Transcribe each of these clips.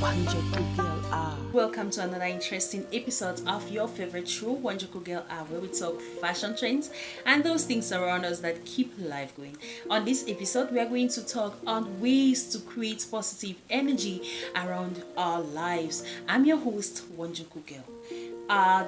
Wonjoku Girl Hour. Welcome to another interesting episode of your favorite show, Wonjoku Girl Hour, where we talk fashion trends and those things around us that keep life going. On this episode, we are going to talk on ways to create positive energy around our lives. I'm your host, Wonjoku Girl.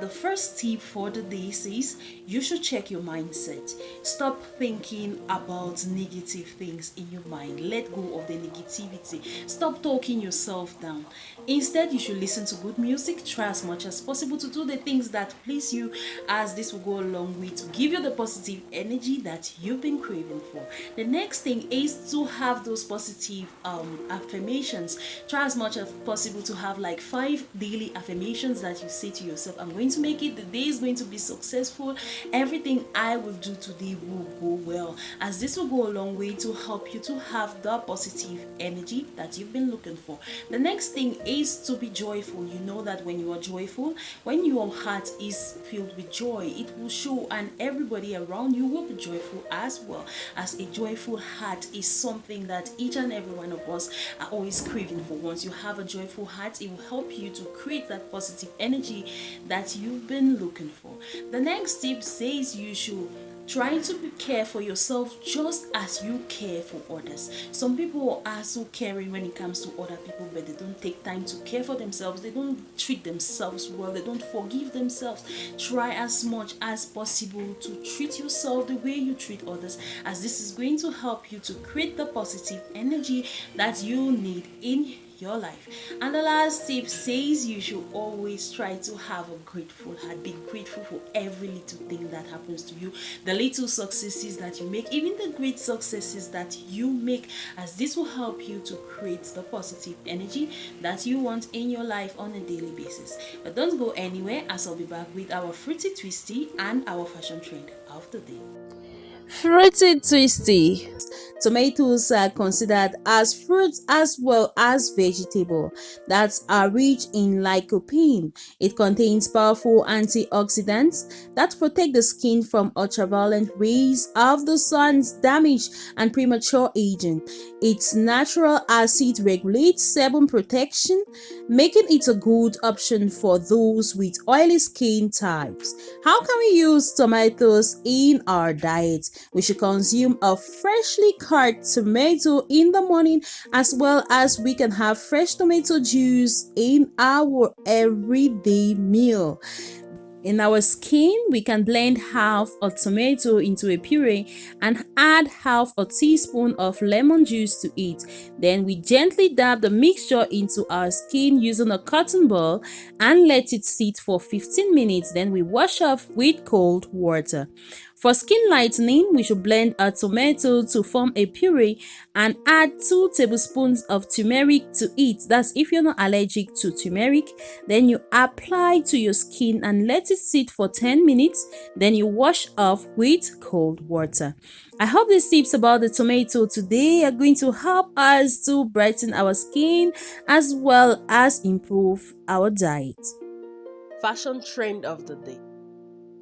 The first tip for the day says you should check your mindset. Stop thinking about negative things in your mind. Let go of the negativity. Stop talking yourself down. Instead, you should listen to good music. Try as much as possible to do the things that please you, as this will go a long way to give you the positive energy that you've been craving for. The next thing is to have those positive affirmations. Try as much as possible to have like 5 daily affirmations that you say to yourself. I'm going to make it. The day is going to be successful. Everything I will do today will go well, as this will go a long way to help you to have the positive energy that you've been looking for. The next thing is to be joyful. You know that when you are joyful, when your heart is filled with joy, it will show, and everybody around you will be joyful as well. As a joyful heart is something that each and every one of us are always craving for. Once you have a joyful heart, it will help you to create that positive energy that you've been looking for. The next tip says you should try to care for yourself just as you care for others. Some people are so caring when it comes to other people, but they don't take time to care for themselves. They don't treat themselves well. They don't forgive themselves. Try as much as possible to treat yourself the way you treat others, as this is going to help you to create the positive energy that you need in your life. And the last tip says you should always try to have a grateful heart. Be grateful for every little thing that happens to you, the little successes that you make, even the great successes that you make, as this will help you to create the positive energy that you want in your life on a daily basis. But don't go anywhere, as I'll be back with our Fruity Twisty and our fashion trend of the day. Fruity Twisty. Tomatoes are considered as fruits as well as vegetable that are rich in lycopene. It contains powerful antioxidants that protect the skin from ultraviolet rays of the sun's damage and premature aging. Its natural acid regulates sebum protection, making it a good option for those with oily skin types. How can we use tomatoes in our diet? We should consume a freshly cut tomato in the morning, as well as we can have fresh tomato juice in our everyday meal. In our skin, we can blend half a tomato into a puree and add half a teaspoon of lemon juice to it. Then we gently dab the mixture into our skin using a cotton ball and let it sit for 15 minutes. Then we wash off with cold water. For skin lightening, we should blend a tomato to form a puree and add 2 tablespoons of turmeric to it. That's if you're not allergic to turmeric. Then you apply to your skin and let it sit for 10 minutes. Then you wash off with cold water. I hope these tips about the tomato today are going to help us to brighten our skin as well as improve our diet. Fashion trend of the day.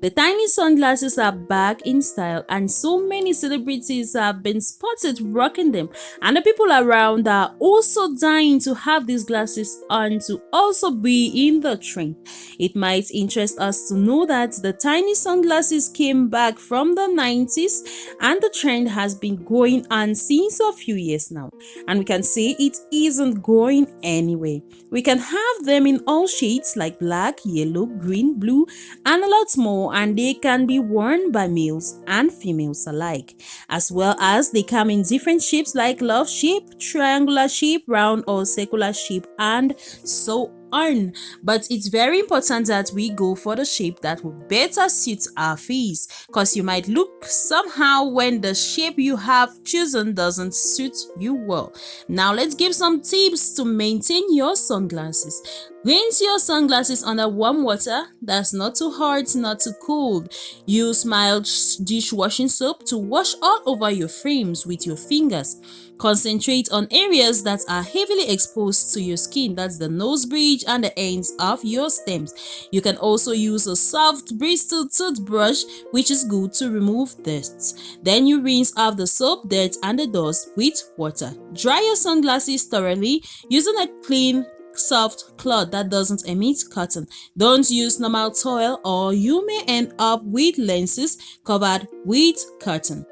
The tiny sunglasses are back in style, and so many celebrities have been spotted rocking them, and the people around are also dying to have these glasses on to also be in the trend. It might interest us to know that the tiny sunglasses came back from the 90s, and the trend has been going on since a few years now, and we can say it isn't going anywhere. We can have them in all shades like black, yellow, green, blue, and a lot more, and they can be worn by males and females alike, as well as they come in different shapes like love shape, triangular shape, round or circular shape, and so on. But it's very important that we go for the shape that will better suit our face, because you might look somehow when the shape you have chosen doesn't suit you well. Now let's give some tips to maintain your sunglasses. Rinse your sunglasses under warm water. That's not too hot, not too cold. Use mild dishwashing soap to wash all over your frames with your fingers. Concentrate on areas that are heavily exposed to your skin. That's the nose bridge and the ends of your stems. You can also use a soft bristle toothbrush, which is good to remove dirt. Then you rinse off the soap, dirt, and the dust with water. Dry your sunglasses thoroughly using a clean soft cloth that doesn't emit cotton. Don't use normal towel or you may end up with lenses covered with cotton.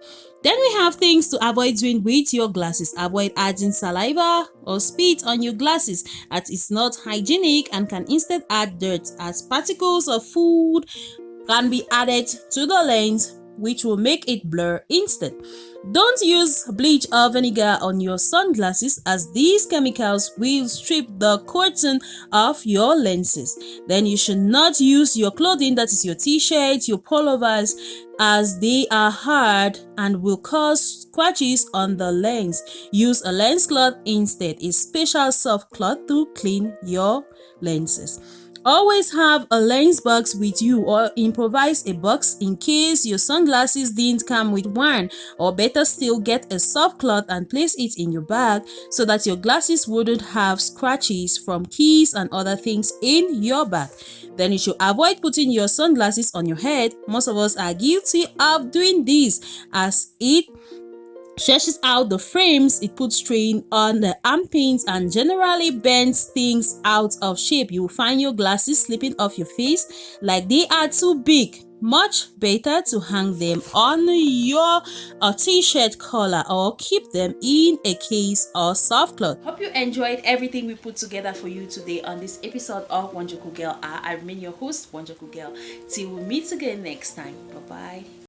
Then we have things to avoid doing with your glasses. Avoid adding saliva or spit on your glasses as it's not hygienic and can instead add dirt, as particles of food can be added to the lens, which will make it blur instead. Don't use bleach or vinegar on your sunglasses, as these chemicals will strip the coating of your lenses. Then you should not use your clothing, that is your t-shirts, your pullovers, as they are hard and will cause scratches on the lens. Use a lens cloth instead, a special soft cloth to clean your lenses. Always have a lens box with you or improvise a box in case your sunglasses didn't come with one, or better still, get a soft cloth and place it in your bag so that your glasses wouldn't have scratches from keys and other things in your bag. Then you should avoid putting your sunglasses on your head. Most of us are guilty of doing this as it stretches out the frames, it puts strain on the arm pins and generally bends things out of shape. You will find your glasses slipping off your face like they are too big. Much better to hang them on your t-shirt collar or keep them in a case or soft cloth. Hope you enjoyed everything we put together for you today on this episode of Wonjoku Girl Hour. I remain your host, Wonjoku Girl. Till we meet again next time. Bye bye.